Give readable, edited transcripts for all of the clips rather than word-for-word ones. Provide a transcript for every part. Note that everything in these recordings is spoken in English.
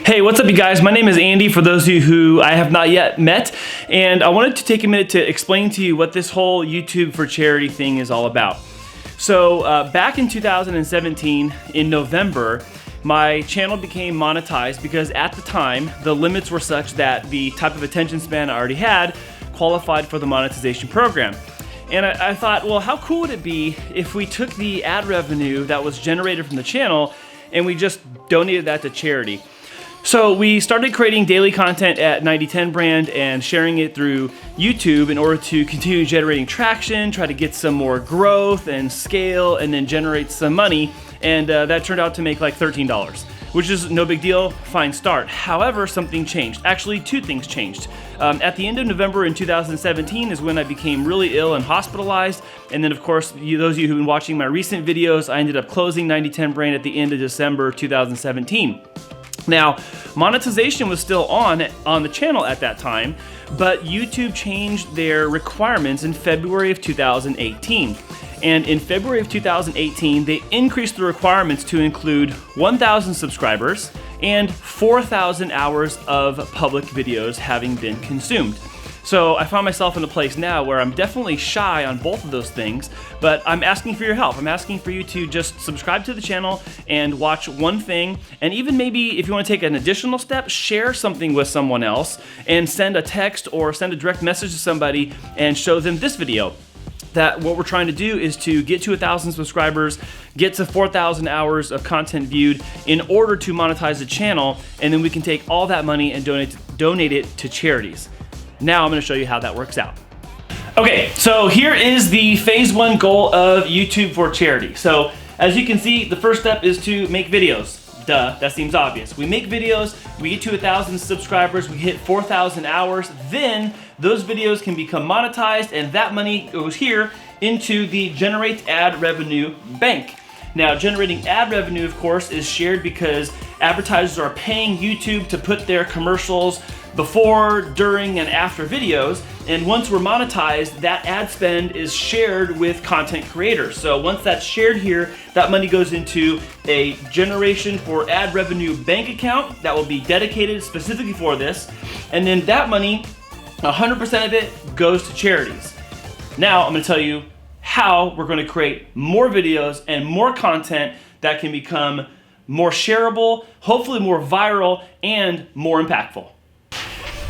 Hey, what's up you guys? My name is Andy, for those of you who I have not yet met, and I wanted to take a minute to explain to you what this whole YouTube for charity thing is all about. So back in 2017, in November, my channel became monetized because at the time, the limits were such that the type of attention span I already had qualified for the monetization program. And I thought, well, how cool would it be if we took the ad revenue that was generated from the channel and we just donated that to charity? So we started creating daily content at 9010 brand and sharing it through YouTube in order to continue generating traction, try to get some more growth and scale, and then generate some money. And that turned out to make like $13, which is no big deal, fine start. However, something changed. Actually, two things changed. At the end of November in 2017 is when I became really ill and hospitalized. And then of course, those of you who've been watching my recent videos, I ended up closing 9010 brand at the end of December 2017. Now, monetization was still on the channel at that time, but YouTube changed their requirements in February of 2018. And in February of 2018, they increased the requirements to include 1,000 subscribers and 4,000 hours of public videos having been consumed. So I find myself in a place now where I'm definitely shy on both of those things, but I'm asking for your help. I'm asking for you to just subscribe to the channel and watch one thing, and even maybe if you want to take an additional step, share something with someone else and send a text or send a direct message to somebody and show them this video. That what we're trying to do is to get to 1,000 subscribers, get to 4,000 hours of content viewed in order to monetize the channel, and then we can take all that money and donate it to charities. Now I'm going to show you how that works out. Okay, so here is the phase 1 goal of YouTube for charity. So as you can see, the first step is to make videos. Duh, that seems obvious. We make videos, we get to 1,000 subscribers, we hit 4,000 hours, then those videos can become monetized and that money goes here into the Generate Ad Revenue Bank. Now, generating ad revenue, of course, is shared because advertisers are paying YouTube to put their commercials before, during, and after videos. And once we're monetized, that ad spend is shared with content creators. So once that's shared here, that money goes into a Generation for Ad Revenue bank account that will be dedicated specifically for this. And then that money, 100% of it goes to charities. Now, I'm gonna tell you how we're going to create more videos and more content that can become more shareable, hopefully more viral, and more impactful.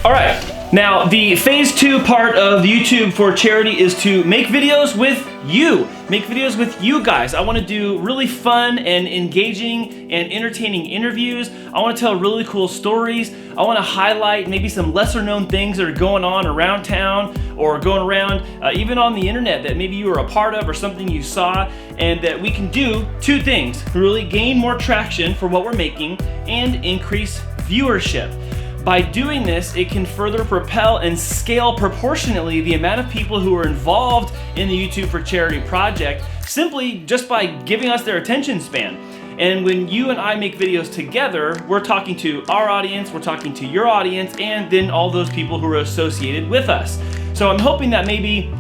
All right, now the phase 2 part of YouTube for charity is to make videos with you. Make videos with you guys. I want to do really fun and engaging and entertaining interviews. I want to tell really cool stories. I want to highlight maybe some lesser known things that are going on around town or going around even on the internet that maybe you were a part of or something you saw, and that we can do two things: really gain more traction for what we're making and increase viewership. By doing this, it can further propel and scale proportionately the amount of people who are involved in the YouTube for Charity project simply just by giving us their attention span. And when you and I make videos together, we're talking to our audience, we're talking to your audience, and then all those people who are associated with us. So I'm hoping that maybe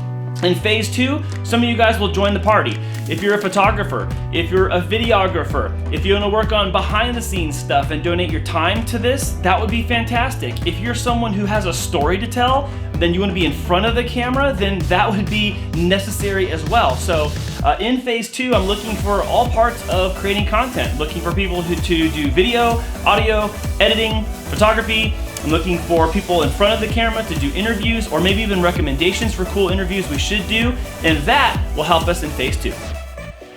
in phase 2, some of you guys will join the party. If you're a photographer, if you're a videographer, if you want to work on behind the scenes stuff and donate your time to this, that would be fantastic. If you're someone who has a story to tell, then you want to be in front of the camera, then that would be necessary as well. So in phase 2, I'm looking for all parts of creating content, looking for people to do video, audio, editing, photography. I'm looking for people in front of the camera to do interviews, or maybe even recommendations for cool interviews we should do, and that will help us in phase 2.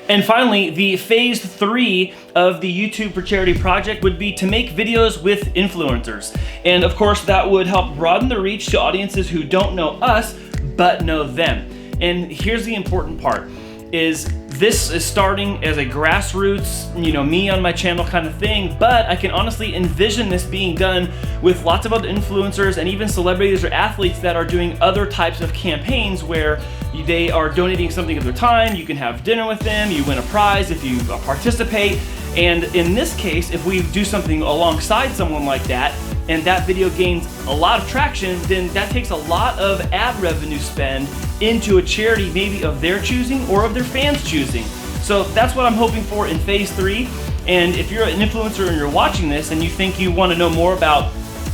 And finally, the phase 3 of the YouTube for Charity project would be to make videos with influencers. And of course, that would help broaden the reach to audiences who don't know us, but know them. And here's the important part, is this is starting as a grassroots, me on my channel kind of thing, but I can honestly envision this being done with lots of other influencers and even celebrities or athletes that are doing other types of campaigns where they are donating something of their time. You can have dinner with them, you win a prize if you participate. And in this case, if we do something alongside someone like that, and that video gains a lot of traction, then that takes a lot of ad revenue spend into a charity maybe of their choosing or of their fans choosing. So that's what I'm hoping for in phase 3. And if you're an influencer and you're watching this and you think you want to know more about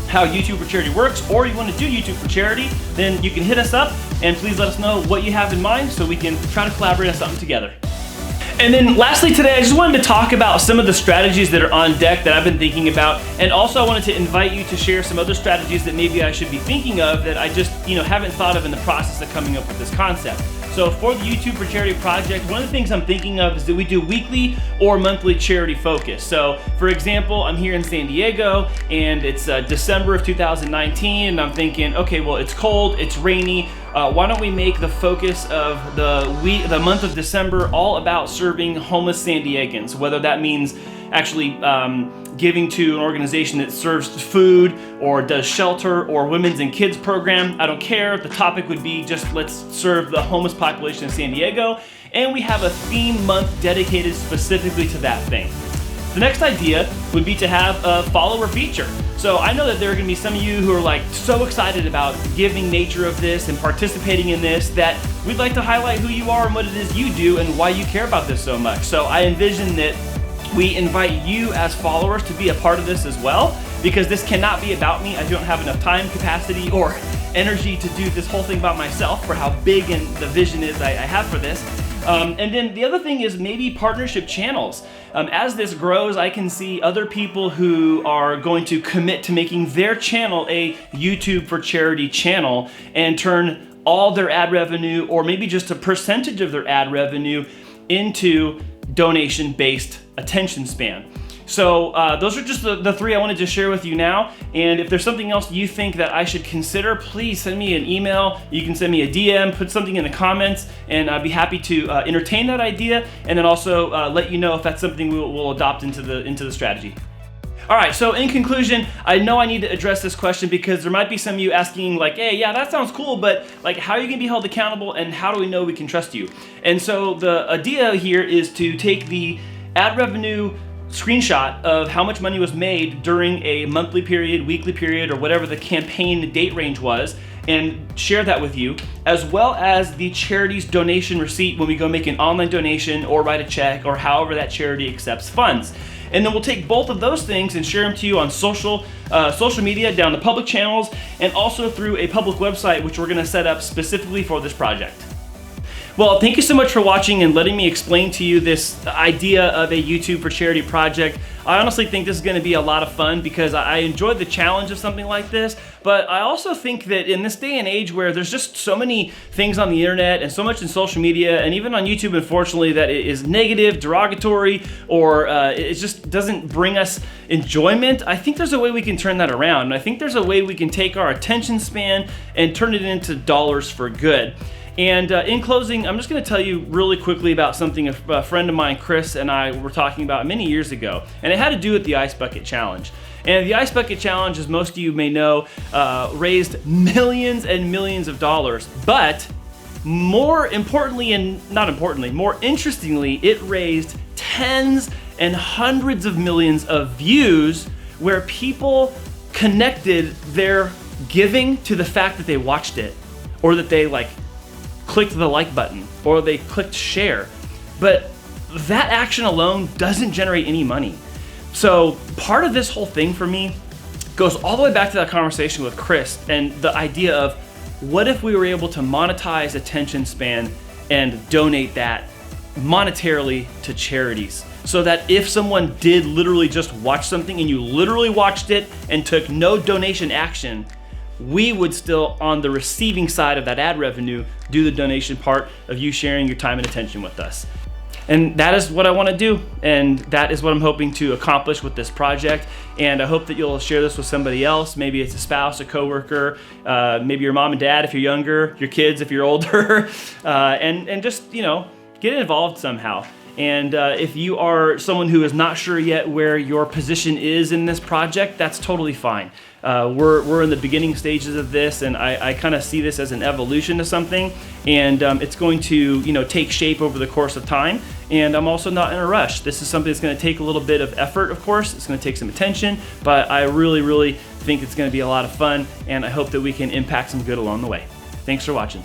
how YouTube for Charity works, or you want to do YouTube for charity, then you can hit us up and please let us know what you have in mind so we can try to collaborate on something together. And then lastly today, I just wanted to talk about some of the strategies that are on deck that I've been thinking about. And also I wanted to invite you to share some other strategies that maybe I should be thinking of that I just haven't thought of in the process of coming up with this concept. So for the YouTube for Charity project, one of the things I'm thinking of is that we do weekly or monthly charity focus. So for example, I'm here in San Diego and it's December of 2019 and I'm thinking, okay, well, it's cold, it's rainy. Why don't we make the focus of the month of December all about serving homeless San Diegans, whether that means actually giving to an organization that serves food or does shelter or women's and kids program. I don't care. The topic would be just let's serve the homeless population in San Diego. And we have a theme month dedicated specifically to that thing. The next idea would be to have a follower feature. So I know that there are gonna be some of you who are like so excited about giving nature of this and participating in this that we'd like to highlight who you are and what it is you do and why you care about this so much. So I envision that we invite you as followers to be a part of this as well, because this cannot be about me. I don't have enough time, capacity, or energy to do this whole thing by myself for how big and the vision is I have for this. And then the other thing is maybe partnership channels. As this grows, I can see other people who are going to commit to making their channel a YouTube for Charity channel and turn all their ad revenue, or maybe just a percentage of their ad revenue, into donation-based attention span. So those are just the three I wanted to share with you now. And if there's something else you think that I should consider, please send me an email. You can send me a DM, put something in the comments, and I'd be happy to entertain that idea, and then also let you know if that's something we'll adopt into the strategy. All right, so in conclusion, I know I need to address this question because there might be some of you asking like, hey, yeah, that sounds cool, but like, how are you gonna be held accountable and how do we know we can trust you? And so the idea here is to take the ad revenue screenshot of how much money was made during a monthly period, weekly period, or whatever the campaign date range was, and share that with you, as well as the charity's donation receipt when we go make an online donation or write a check or however that charity accepts funds. And then we'll take both of those things and share them to you on social media, down the public channels, and also through a public website, which we're gonna set up specifically for this project. Well, thank you so much for watching and letting me explain to you this idea of a YouTube for Charity project. I honestly think this is gonna be a lot of fun because I enjoy the challenge of something like this, but I also think that in this day and age where there's just so many things on the internet and so much in social media and even on YouTube, unfortunately, that it is negative, derogatory, or it just doesn't bring us enjoyment, I think there's a way we can turn that around. And I think there's a way we can take our attention span and turn it into dollars for good. And in closing, I'm just gonna tell you really quickly about something a friend of mine, Chris, and I were talking about many years ago. And it had to do with the Ice Bucket Challenge. And the Ice Bucket Challenge, as most of you may know, raised millions and millions of dollars. But more importantly, and not importantly, more interestingly, it raised tens and hundreds of millions of views where people connected their giving to the fact that they watched it, or that they clicked the like button, or they clicked share. But that action alone doesn't generate any money. So part of this whole thing for me goes all the way back to that conversation with Chris and the idea of what if we were able to monetize attention span and donate that monetarily to charities, so that if someone did literally just watch something and you literally watched it and took no donation action, we would still, on the receiving side of that ad revenue, do the donation part of you sharing your time and attention with us. And that is what I want to do, and that is what I'm hoping to accomplish with this project. And I hope that you'll share this with somebody else. Maybe it's a spouse, a coworker, maybe your mom and dad if you're younger, your kids if you're older, and just get involved somehow. And if you are someone who is not sure yet where your position is in this project, that's totally fine. We're in the beginning stages of this, and I kind of see this as an evolution to something, and it's going to take shape over the course of time. And I'm also not in a rush. This is something that's going to take a little bit of effort, of course. It's going to take some attention, but I really think it's going to be a lot of fun, and I hope that we can impact some good along the way. Thanks for watching.